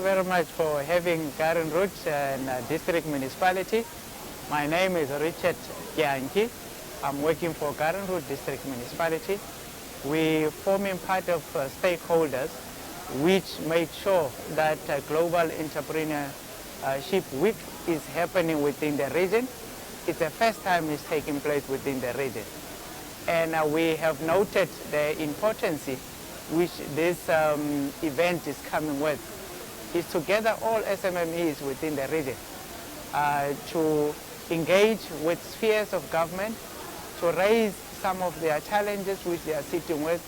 very much for having Karen Roots and District Municipality. My name is Richard Kianki. I'm working for Karen Root District Municipality. We forming part of stakeholders which made sure that Global Entrepreneurship Week is happening within the region. It's the first time it's taking place within the region. And we have noted the importance which this event is coming with, is to gather all SMMEs within the region to engage with spheres of government, to raise some of their challenges which they are sitting with.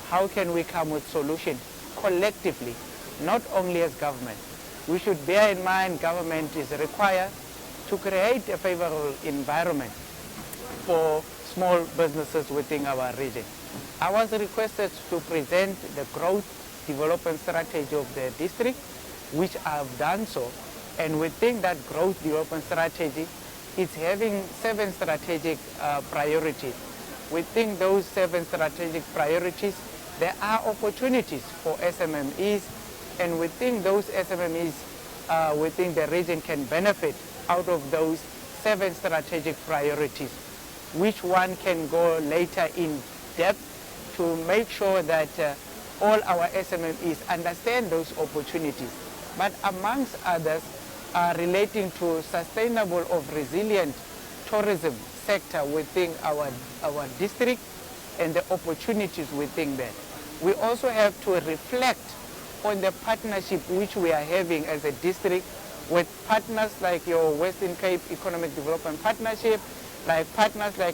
How can we come with solutions collectively, not only as government? We should bear in mind government is required to create a favorable environment for small businesses within our region. I was requested to present the growth development strategy of the district, which I've done so. And within that growth development strategy, it's having 7 strategic priorities. Within those 7 strategic priorities, there are opportunities for SMMEs, and within those SMMEs within the region can benefit out of those 7 strategic priorities, which one can go later in depth to make sure that all our SMMEs understand those opportunities. But amongst others are relating to sustainable or resilient tourism sector within our district and the opportunities within that. We also have to reflect on the partnership which we are having as a district with partners like your Western Cape Economic Development Partnership, like partners like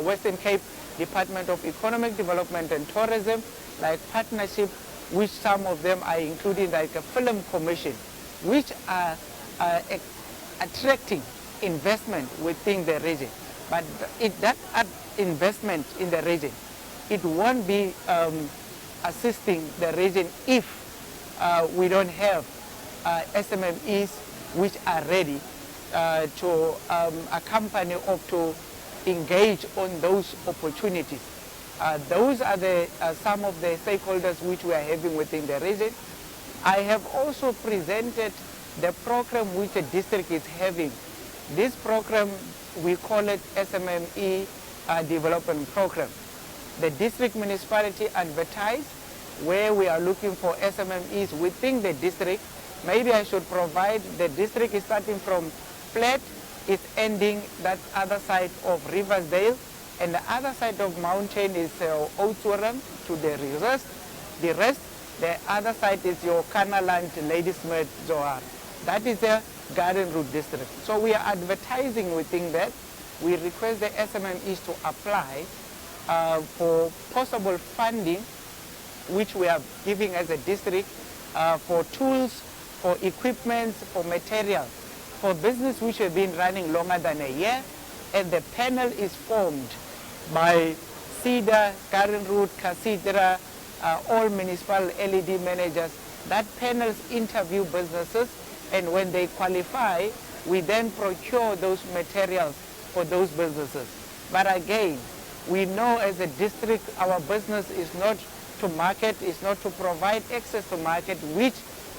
Western Cape Department of Economic Development and Tourism, like partnership which some of them are including like a film commission, which are attracting investment within the region. But that investment in the region, it won't be assisting the region if we don't have SMMEs which are ready to accompany or to engage on those opportunities. Those are some of the stakeholders which we are having within the region. I have also presented the program which the district is having. This program, we call it SMME Development Program. The district municipality advertised where we are looking for SMMEs within the district. Maybe I should provide the district is starting from Flat, it's ending that other side of Riversdale, and the other side of mountain is Oudtshoorn to the rest. The other side is your Kanaland, Ladysmith, Zoar. That is the Garden Route district. So we are advertising within that. We request the SMMEs to apply for possible funding, which we are giving as a district, for tools, for equipment, for material, for business which have been running longer than a year. And the panel is formed by CEDA, Garden Route, Casidra, all municipal LED managers. That panels interview businesses, and when they qualify, we then procure those materials for those businesses. But again, we know as a district, our business is not to market, is not to provide access to market, which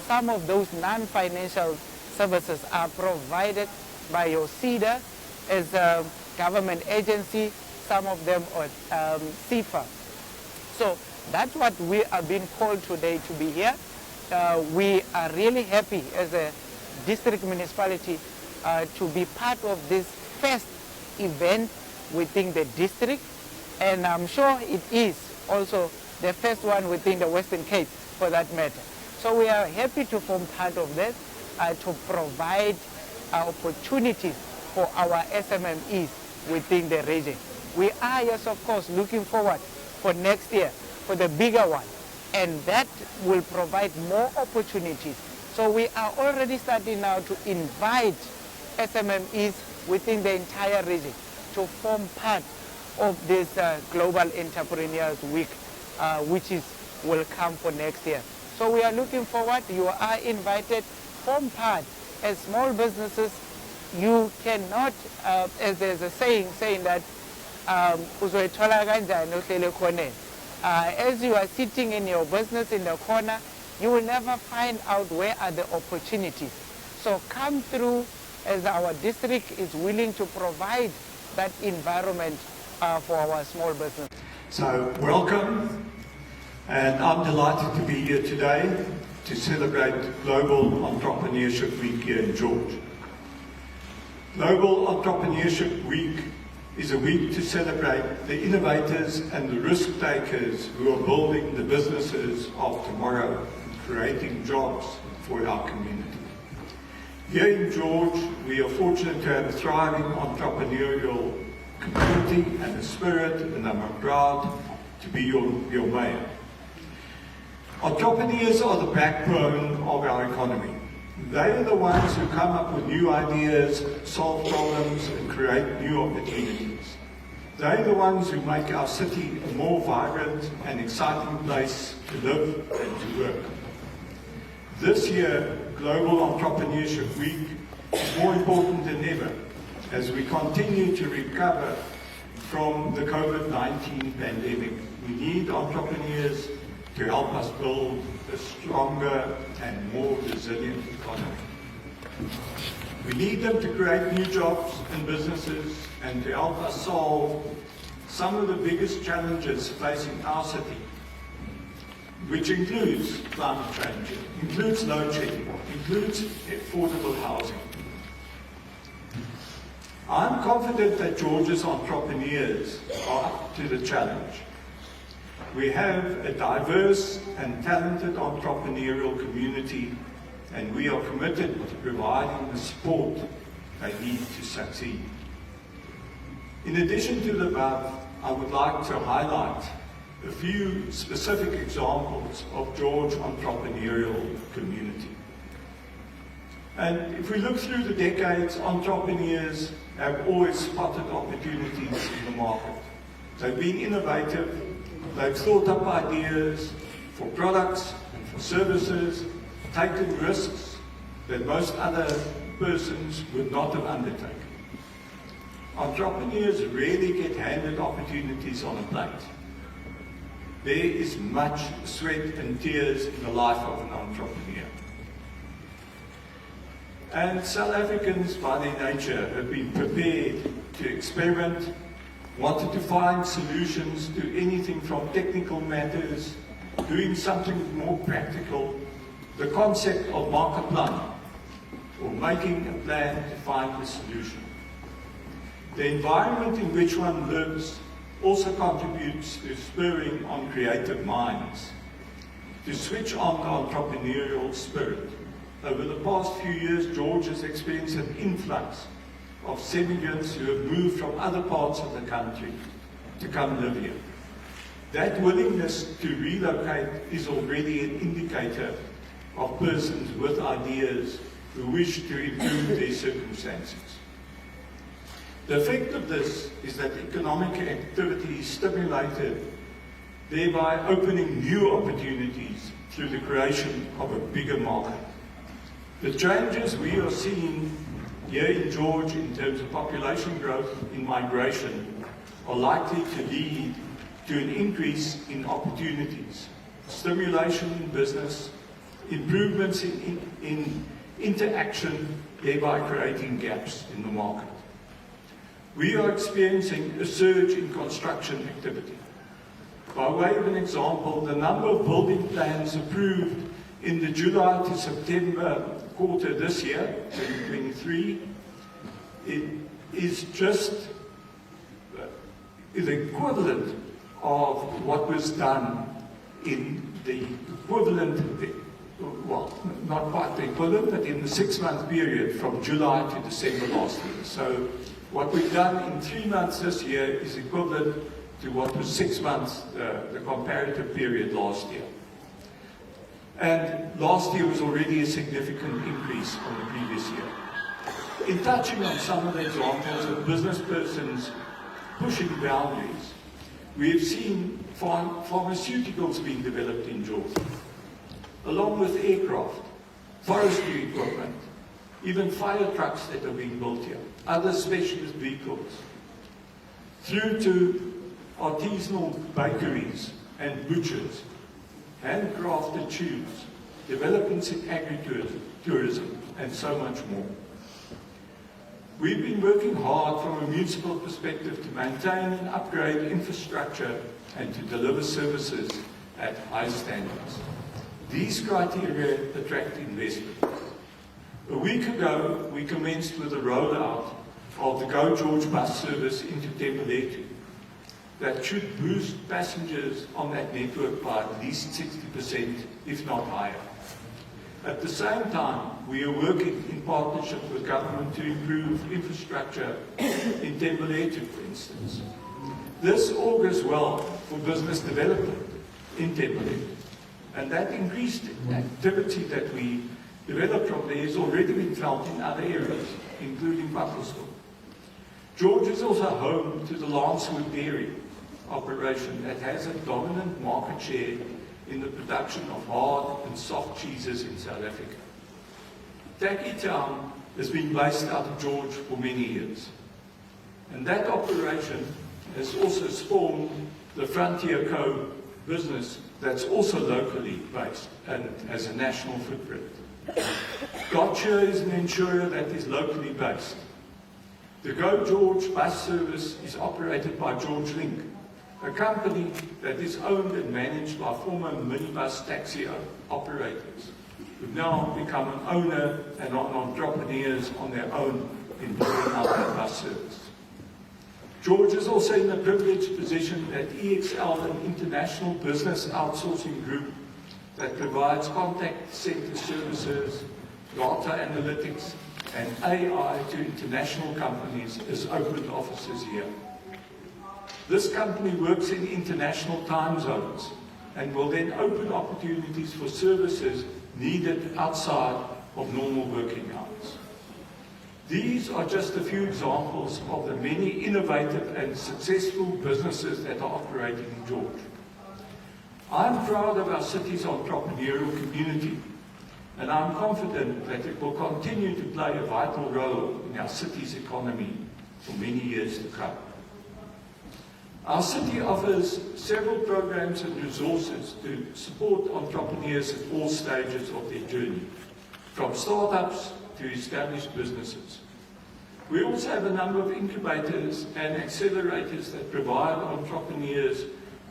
some of those non-financial services are provided by your CEDA as a government agency, some of them are CIFA. So that's what we are being called today to be here. We are really happy as a district municipality to be part of this first event within the district, and I'm sure it is also the first one within the Western Cape for that matter. So we are happy to form part of this, to provide opportunities for our SMMEs within the region. We are, yes, of course, looking forward for next year, for the bigger one, and that will provide more opportunities. So we are already starting now to invite SMMEs within the entire region to form part of this Global Entrepreneurs Week, which will come for next year. So we are looking forward. You are invited, form part. As small businesses, you cannot, as there's a saying that as you are sitting in your business in the corner, you will never find out where are the opportunities. So come through, as our district is willing to provide that environment for our small business. So welcome, and I'm delighted to be here today to celebrate Global Entrepreneurship Week here in George. Global Entrepreneurship Week is a week to celebrate the innovators and the risk takers who are building the businesses of tomorrow and creating jobs for our community. Here in George, we are fortunate to have a thriving entrepreneurial community and a spirit, and I'm proud to be your mayor. Entrepreneurs are the backbone of our economy. They are the ones who come up with new ideas, solve problems, and create new opportunities. They are the ones who make our city a more vibrant and exciting place to live and to work. This year, Global Entrepreneurship Week is more important than ever as we continue to recover from the COVID-19 pandemic. We need entrepreneurs to help us build a stronger and more resilient economy. We need them to create new jobs and businesses and to help us solve some of the biggest challenges facing our city, which includes climate change, includes load shedding, includes affordable housing. I'm confident that George's entrepreneurs are up to the challenge. We have a diverse and talented entrepreneurial community, and we are committed to providing the support they need to succeed. In addition to the above, I would like to highlight a few specific examples of George entrepreneurial community. And if we look through the decades, entrepreneurs have always spotted opportunities in the market. They've been innovative, they've thought up ideas for products and for services, taken risks that most other persons would not have undertaken. Entrepreneurs rarely get handed opportunities on a plate. There is much sweat and tears in the life of an entrepreneur. And South Africans, by their nature, have been prepared to experiment, wanted to find solutions to anything from technical matters, doing something more practical, the concept of market planning, or making a plan to find a solution. The environment in which one lives also contributes to spurring on creative minds, to switch on the entrepreneurial spirit. Over the past few years, George has experienced an influx of semi-immigrants who have moved from other parts of the country to come live here. That willingness to relocate is already an indicator of persons with ideas who wish to improve their circumstances. The effect of this is that economic activity is stimulated, thereby opening new opportunities through the creation of a bigger market. The changes we are seeing here in George in terms of population growth in migration are likely to lead to an increase in opportunities, stimulation in business, improvements in interaction, thereby creating gaps in the market. We are experiencing a surge in construction activity. By way of an example, the number of building plans approved in the July to September quarter this year, 2023, it is just the equivalent of what was done in the equivalent, well, not quite the equivalent, but in the 6-month period from July to December last year. So what we've done in 3 months this year is equivalent to what was 6 months, the comparative period last year. And last year was already a significant increase on the previous year. In touching on some of the examples of business persons pushing boundaries, we have seen pharmaceuticals being developed in Georgia, along with aircraft, forestry equipment, even fire trucks that are being built here, other specialist vehicles, through to artisanal bakeries and butchers, handcrafted shoes, developments in agri-tourism, and so much more. We've been working hard from a municipal perspective to maintain and upgrade infrastructure and to deliver services at high standards. These criteria attract investment. A week ago, we commenced with the rollout of the Go George bus service into Tembeletu. That should boost passengers on that network by at least 60%, if not higher. At the same time, we are working in partnership with government to improve infrastructure in Tembeletu, for instance. This augurs well for business development in Tembeletu, and that increased activity that we developed from there has already been felt in other areas, including Buffelsdorp. George is also home to the Lancewood Dairy operation that has a dominant market share in the production of hard and soft cheeses in South Africa. Taki Town has been based out of George for many years. And that operation has also spawned the Frontier Co business that's also locally based and has a national footprint. Gotcha is an insurer that is locally based. The Go George bus service is operated by George Link, a company that is owned and managed by former minibus taxi operators, who've now become an owner and are entrepreneurs on their own in building out that bus service. George is also in a privileged position at EXL, an international business outsourcing group that provides contact center services, data analytics, and AI to international companies, has opened offices here. This company works in international time zones and will then open opportunities for services needed outside of normal working hours. These are just a few examples of the many innovative and successful businesses that are operating in George. I'm proud of our city's entrepreneurial community, and I'm confident that it will continue to play a vital role in our city's economy for many years to come. Our city offers several programs and resources to support entrepreneurs at all stages of their journey, from startups to established businesses. We also have a number of incubators and accelerators that provide entrepreneurs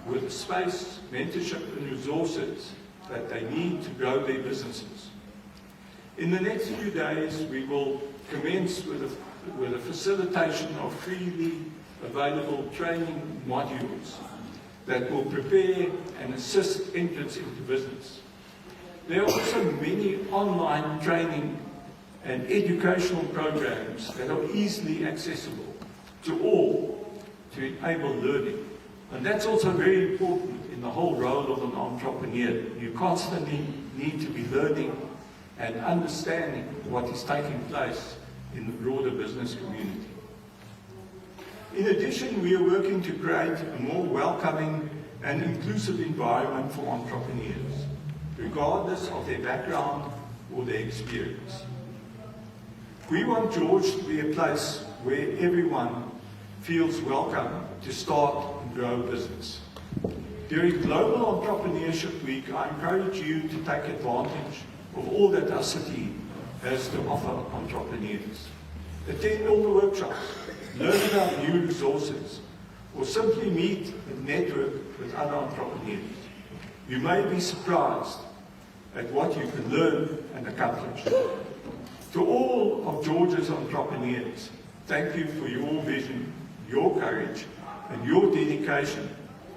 with space, mentorship and resources that they need to grow their businesses. In the next few days, we will commence with a facilitation of freely available training modules that will prepare and assist entrants into business. There are also many online training and educational programs that are easily accessible to all to enable learning. And that's also very important in the whole role of an entrepreneur. You constantly need to be learning and understanding what is taking place in the broader business community. In addition, we are working to create a more welcoming and inclusive environment for entrepreneurs, regardless of their background or their experience. We want George to be a place where everyone feels welcome to start and grow a business. During Global Entrepreneurship Week, I encourage you to take advantage of all that our city has to offer entrepreneurs. Attend all the workshops, learn about new resources, or simply meet and network with other entrepreneurs. You may be surprised at what you can learn and accomplish. To all of George's entrepreneurs, thank you for your vision, your courage, and your dedication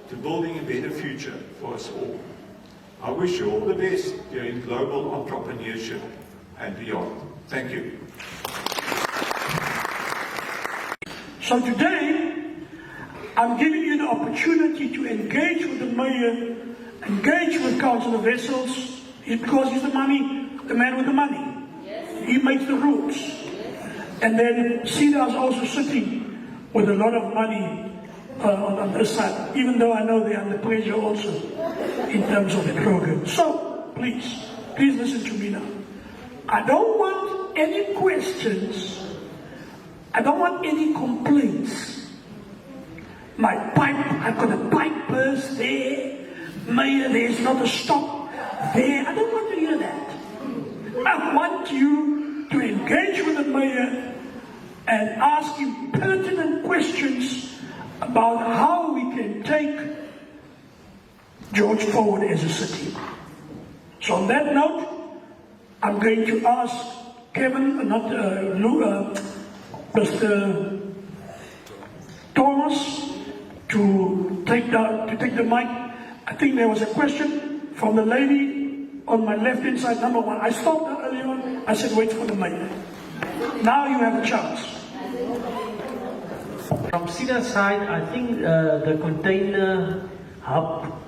to building a better future for us all. I wish you all the best during Global Entrepreneurship and beyond. Thank you. So today, I'm giving you the opportunity to engage with the mayor, engage with Councillor Wessels, because he's the man with the money. Yes. He makes the rules. Yes. And then CEDA's also sitting with a lot of money on this side, even though I know they're under pressure also in terms of the program. So, please listen to me now. I don't want any questions. I don't want any complaints. I've got a pipe burst there. Mayor, there's not a stop there. I don't want to hear that. I want you to engage with the mayor and ask him pertinent questions about how we can take George forward as a city. So on that note, I'm going to ask Kevin, Mr. Thomas, to take the mic. I think there was a question from the lady on my left-hand side, number one. I stopped her earlier on. I said, wait for the mic. Now you have a chance. From CEDA's side, I think the container hub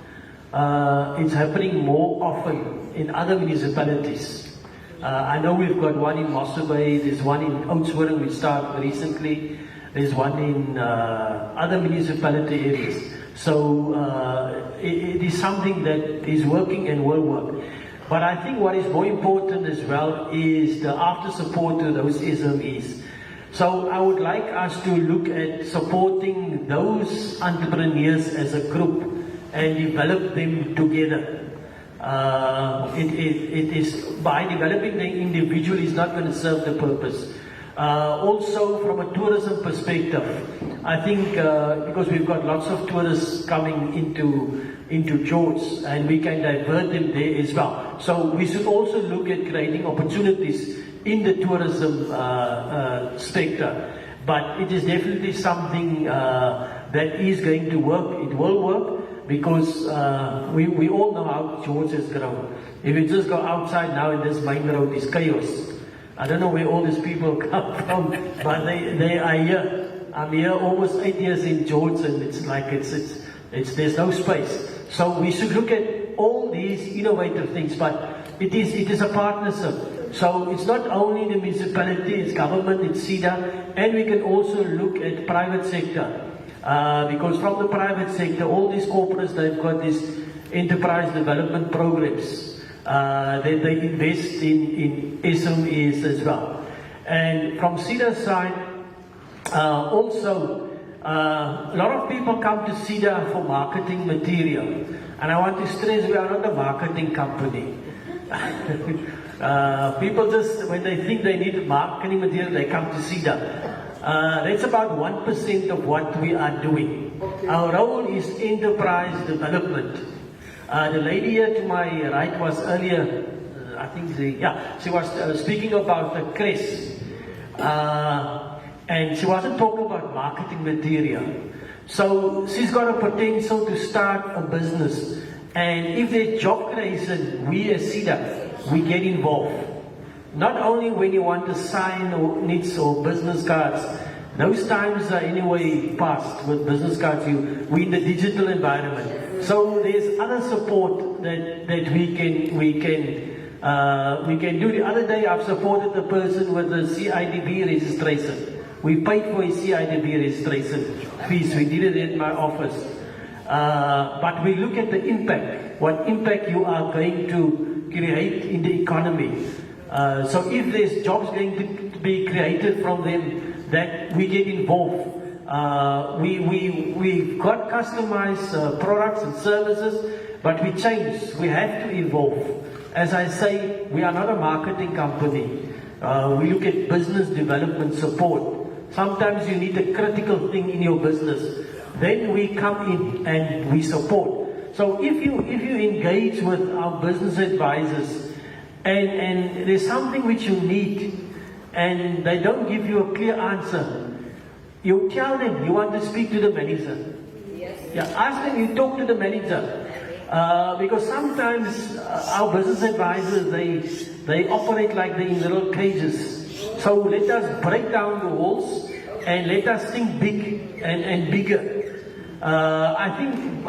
is happening more often in other municipalities. I know we've got one in Mossel Bay, there's one in Oudtshoorn we started recently, there's one in other municipality areas. So it is something that is working and will work. But I think what is more important as well is the after support to those SMEs. So I would like us to look at supporting those entrepreneurs as a group and develop them together. It is by developing the individual is not going to serve the purpose. Also from a tourism perspective, I think because we've got lots of tourists coming into George and we can divert them there as well. So we should also look at creating opportunities in the tourism sector. But it is definitely something that is going to work. It will work because we all know how George has grown. If you just go outside now in this main road, is chaos. I don't know where all these people come from, but they are here. I'm here almost 8 years in George, and it's like there's no space. So we should look at all these innovative things, but it is a partnership. So it's not only the municipality, it's government, it's CEDA, and we can also look at private sector. Because from the private sector, all these corporates, they've got these enterprise development programs. They invest in SMEs as well. And from CEDA's side, also, a lot of people come to CEDA for marketing material. And I want to stress, we are not a marketing company. People just, when they think they need marketing material, they come to CEDA. That's about 1% of what we are doing. Our role is enterprise development. The lady here to my right was earlier, I think, she was speaking about the CRES. And she wasn't talking about marketing material. So she's got a potential to start a business. And if there's job creation, we as CEDA, we get involved. Not only when you want to sign or needs or business cards. Those times are anyway past with business cards. We in the digital environment. So there's other support that we can do. The other day I've supported the person with the CIDB registration. We paid for a CIDB registration fees. We did it at my office. But we look at the impact. What impact you are going to create in the economy. So if there's jobs going to be created from them, that we get involved. We've got customized products and services, but we change. We have to evolve. As I say, we are not a marketing company. We look at business development support. Sometimes you need a critical thing in your business. Then we come in and we support. So if you engage with our business advisors, and there's something which you need, and they don't give you a clear answer, you tell them you want to speak to the manager. Yes. Yeah, ask them, you talk to the manager. Because sometimes our business advisors, they operate like they're in little cages. So let us break down the walls and let us think big and bigger. I think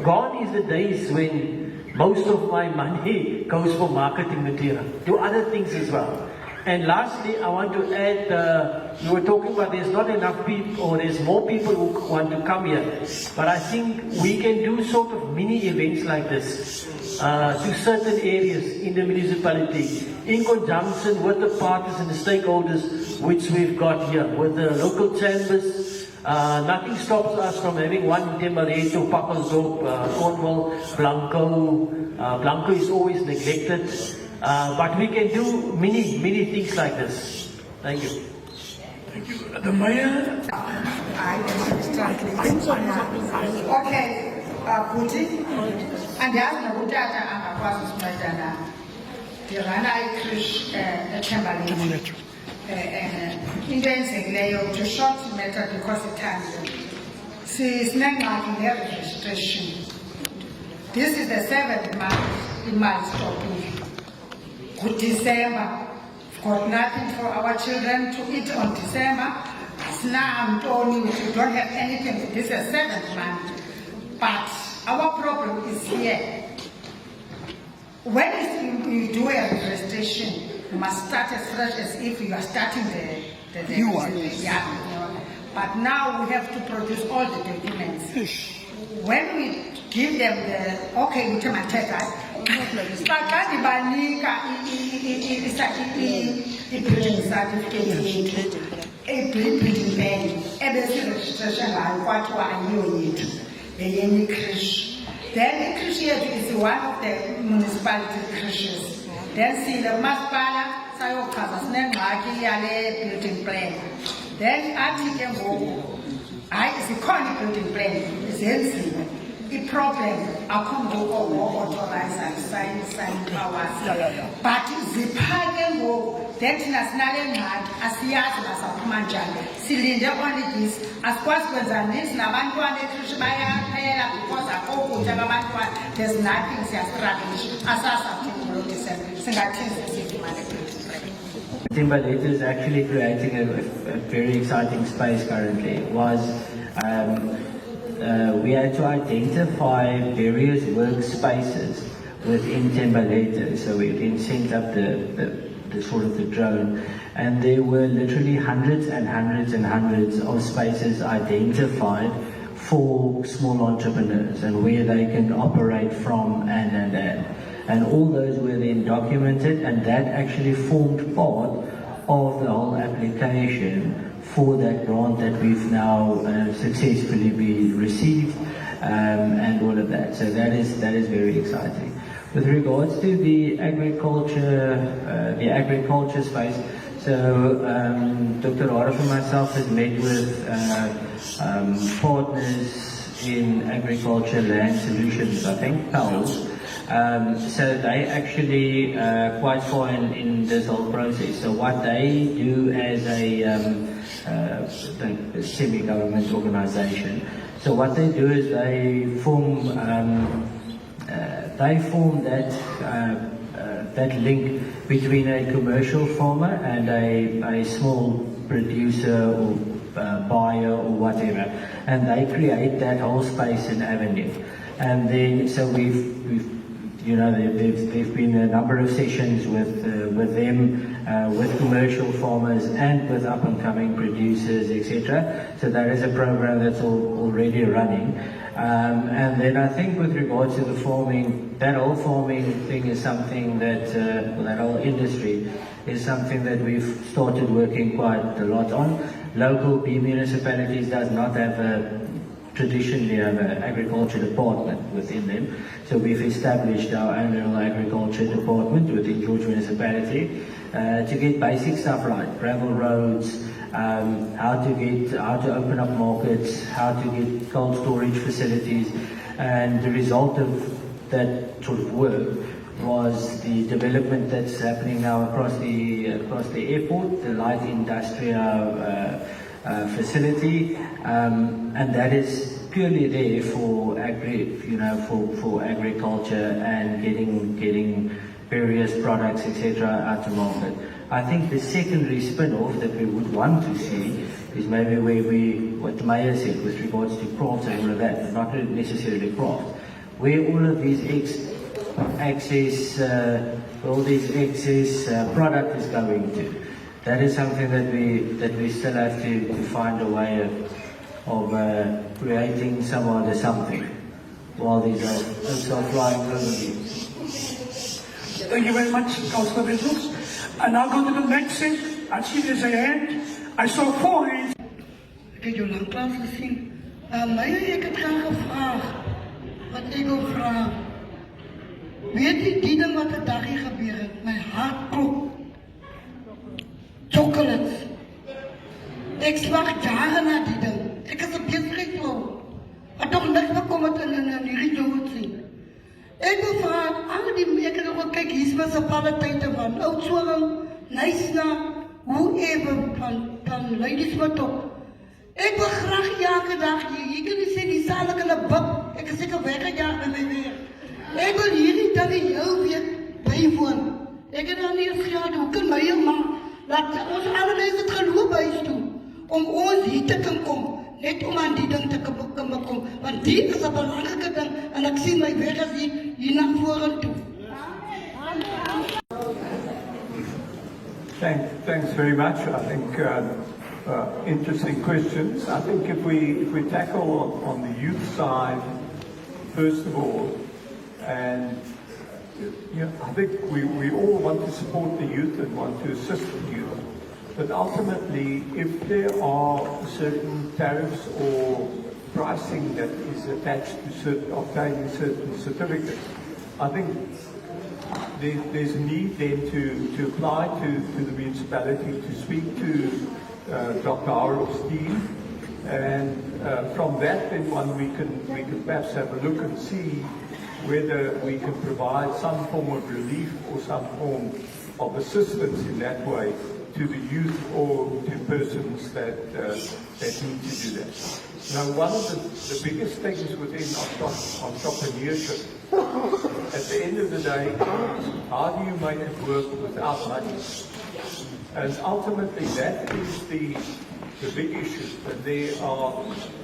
gone is the days when most of my money goes for marketing material. Do other things as well. And lastly, I want to add, you were talking about there's not enough people, or there's more people who want to come here. But I think we can do sort of mini events like this to certain areas in the municipality, in conjunction with the parties and the stakeholders which we've got here, with the local chambers. Nothing stops us from having one Temaré to Pakkelsdorp, Cornwall, Blanco. Blanco is always neglected. But we can do many things like this. Thank you. Thank you. The mayor. Okay, Puti, andiyazi nokutata angakwazi usincedana. Ndirana ikrish eThembalethu. Into eyenzekileyo, to short matter because of time. Sinengxaki ne-registration. This is the 7th month in my stopping. Good December. Got nothing for our children to eat on December. Now I'm told you we don't have anything. This is the 7th month. But our problem is here. When you do a registration, you must start as fresh as if you are starting the new one. Yeah. But now we have to produce all the documents. When we give them the okay, you can take that. Bakadi banika i-breeding certificate, a breeding bank, ebese registration layo kwathiwa ayiyo yethu eyeni creche. Then the creche yethu is one of the municipality creches. Then sile masipala sayochaza sinengxaki yale building plan. Then athi ke ngoku hayi zikhona i-building plan zenziwe. I-problem akho ngoku authorize sign powers. But ziphake ngoku then thina sinale ngxaki asiyazi basaphuma njani. Silinde only this asikwazi kwenza nisi nabantwana ekrishi bayaphela because akho kutya babantwana. There's nothing siyastruggle asasaphuma lo December singathini sifumane building plan. Thembalethu is actually creating a very exciting space currently. It was we had to identify various workspaces within Thembalethu, so we then sent up the sort of the drone, and there were literally hundreds and hundreds and hundreds of spaces identified for small entrepreneurs and where they can operate from and all those were then documented, and that actually formed part of the whole application for that grant that we've now successfully been received, and all of that. So that is very exciting. With regards to the agriculture space, so Dr. Arif and myself has met with partners in agriculture land solutions, I think, PALS. So they actually quite far in this whole process. So what they do as a semi-government organization, so what they do is they form that link between a commercial farmer and a small producer or buyer or whatever, and they create that whole space and avenue. And then so we've there've been a number of sessions with them, with commercial farmers and with up-and-coming producers, etc. So that is a program that's already running. And then I think with regards to the farming, that whole farming thing is something that, that whole industry is something that we've started working quite a lot on. Local B municipalities does not have traditionally have an agriculture department within them. So we've established our own little agriculture department within George Municipality to get basic stuff like gravel roads, how to open up markets, how to get cold storage facilities, and the result of that sort of work was the development that's happening now across the airport, the light industrial facility, and that is purely there for for agriculture and getting various products, etc., out to market. I think the secondary spin-off that we would want to see is maybe where what the mayor said with regards to crafts and all of that, but not necessarily crafts, where all of these excess product is going to. That is something that we still have to find a way of creating some other something while these are flying over you. Thank you very much, Councillor Wessels. And now go to the next thing. I see there's a hand. I saw 4 hands. Ek jou lanklaas gesien. My ek het graag gevraag wat ek wil vra. Weet jy die ding wat 'n daggie gebeur het? My hart klop. Chocolates. Ek wag jare na die ding. Ek is 'n besigheidsvrou. Maar toch niks bekom het in hierdie dood sien. Ek wil vra, ek het ook kyk, hier is municipaliteite van Oudtshoorn, Nysna, hoe even van Ladysmith op. Ek wil graag elke dag hier kan nie sê die saal ek in 'n bib. Ek is seker weggejaag by my weer. Ek wil hierdie ding in jou weer bywoon. Ek het dan nie eens gehad, hoe kan my jou maak? Laat ons alle mense het geloof huis toe, om ons hier te kan kom, net om aan die ding te kan kom, want die is 'n belangrike ding, en ek sien my weg as hier na vorentoe. Thanks very much. I think interesting questions. I think if we tackle on the youth side, first of all, and I think we all want to support the youth and want to assist the youth. But ultimately, if there are certain tariffs or pricing that is attached to obtaining certain certificates, I think there's a need then to apply to the municipality to speak to Dr. Harrell's team, and from that then we can perhaps have a look and see whether we can provide some form of relief or some form of assistance in that way to the youth or to persons that need to do that. Now, one of the biggest things within entrepreneurship, at the end of the day, how do you make it work without money? And ultimately, that is the big issue. And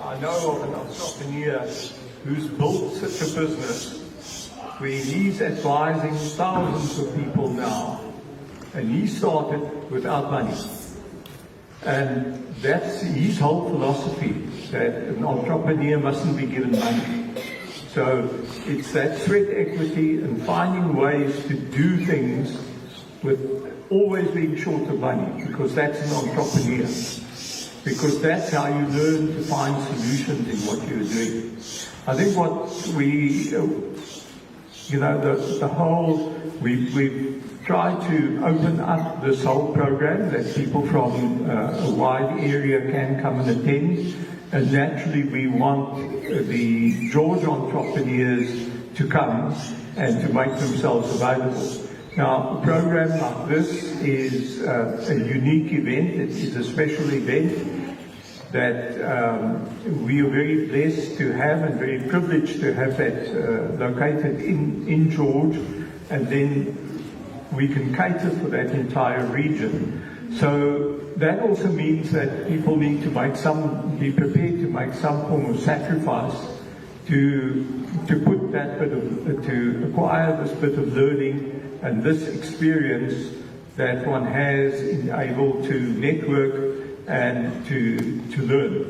I know of an entrepreneur who's built such a business where he's advising thousands of people now. And he started without money. And that's his whole philosophy, that an entrepreneur mustn't be given money. So it's that sweat equity and finding ways to do things with always being short of money, because that's an entrepreneur. Because that's how you learn to find solutions in what you're doing. I think what we've tried to open up this whole program that people from a wide area can come and attend. And naturally we want the George entrepreneurs to come and to make themselves available. Now, a program like this is a unique event. It is a special event that we are very blessed to have and very privileged to have that located in George, and then we can cater for that entire region. So that also means that people need to be prepared to make some form of sacrifice to put that to acquire this bit of learning and this experience that one has in able to network and to learn.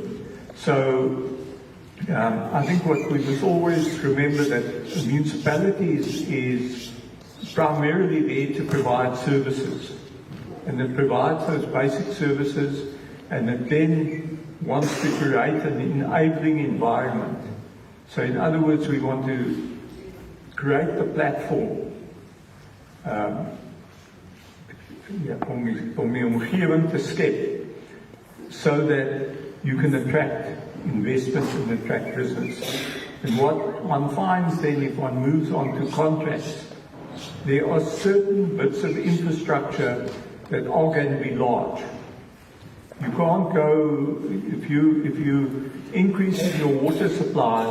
So I think what we must always remember, that a municipality is primarily there to provide services, and it provides those basic services, and it then wants to create an enabling environment. So in other words, we want to create the platform om die omgewing te skep, so that you can attract investment and attract business. And what one finds then, if one moves on to contracts, there are certain bits of infrastructure that are going to be large. You can't go, if you increase your water supply,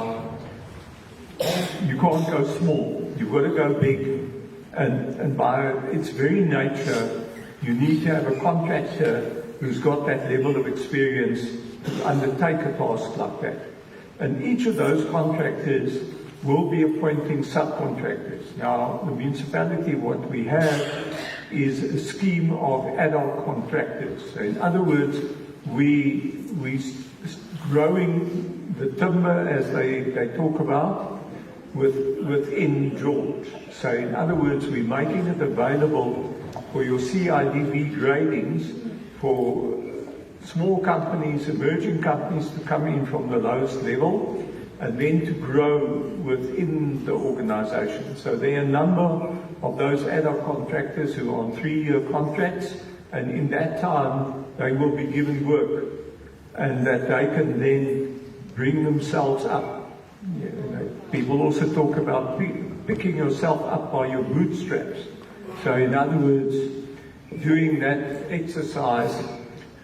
you can't go small. You've got to go big. And by its very nature, you need to have a contractor who's got that level of experience to undertake a task like that. And each of those contractors will be appointing subcontractors. Now, the municipality, what we have is a scheme of adult contractors. So in other words, we growing the timber, as they talk about, within George. So in other words, we're making it available for your CIDB gradings for small companies, emerging companies to come in from the lowest level, and then to grow within the organization. So there are a number of those ad hoc contractors who are on 3-year contracts, and in that time they will be given work, and that they can then bring themselves up. You know, people also talk about picking yourself up by your bootstraps. So in other words, doing that exercise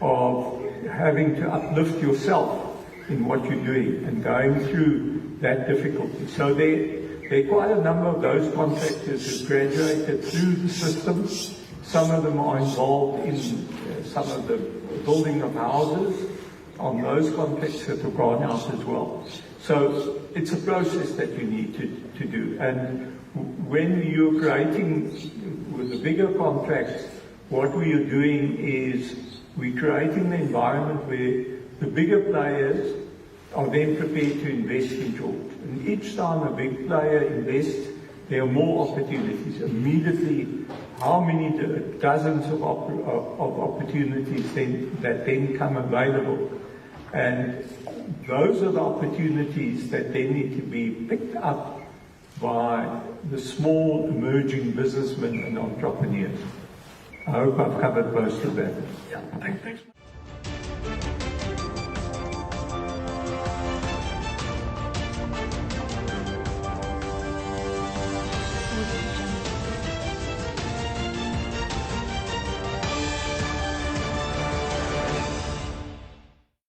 of having to uplift yourself in what you're doing and going through that difficulty. So there are quite a number of those contractors who graduated through the system. Some of them are involved in some of the building of houses on those contracts that have gone out as well. So it's a process that you need to do. And when you're creating with the bigger contracts, what we are doing is we're creating an environment where the bigger players are then prepared to invest in George. And each time a big player invests, there are more opportunities. Immediately, how many dozens of opportunities that then come available. And those are the opportunities that then need to be picked up by the small emerging businessmen and entrepreneurs. I hope I've covered most of that. Yeah, thanks.